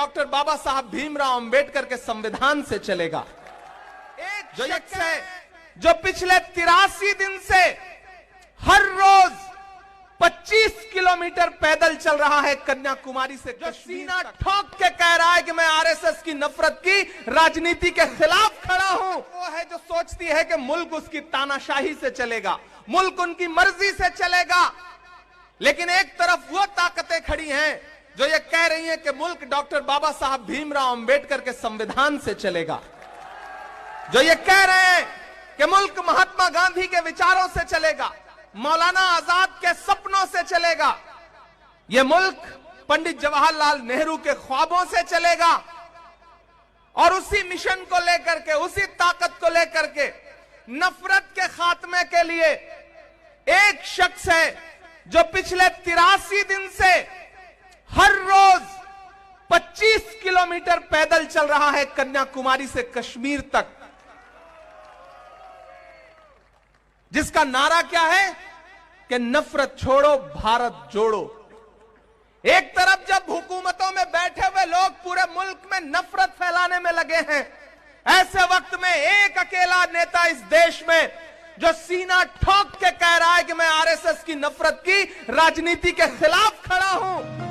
Doctor बाबा साहब भीमराव अंबेडकर के संविधान से चलेगा। एक शख्स है जो पिछले 83 दिन से हर रोज 25 किलोमीटर पैदल चल रहा है कन्याकुमारी से, जो सीना ठोक के कह रहा है कि मैं आरएसएस की नफरत की राजनीति के खिलाफ खड़ा हूं। वो है जो सोचती है कि मुल्क उसकी तानाशाही से चलेगा, मुल्क उनकी मर्जी से चलेगा। लेकिन एक तरफ वो ताकतें खड़ी हैं जो ये कह रही हैं कि मुल्क डॉक्टर बाबा साहब भीमराव अंबेडकर के संविधान से चलेगा, जो ये कह रहे हैं कि मुल्क महात्मा गांधी के विचारों से चलेगा, मौलाना आजाद के सपनों से चलेगा, यह मुल्क पंडित जवाहरलाल नेहरू के ख्वाबों से चलेगा। और उसी मिशन को लेकर के, उसी ताकत को लेकर के नफरत के खात्मे के लिए एक शख्स है जो पिछले 83 दिन से हर रोज 25 किलोमीटर पैदल चल रहा है कन्याकुमारी से कश्मीर तक, जिसका नारा क्या है कि नफरत छोड़ो भारत जोड़ो। एक तरफ जब हुकूमतों में बैठे हुए लोग पूरे मुल्क में नफरत फैलाने में लगे हैं, ऐसे वक्त में एक अकेला नेता इस देश में जो सीना ठोक के कह रहा है कि मैं आरएसएस की नफरत की राजनीति के खिलाफ खड़ा हूं,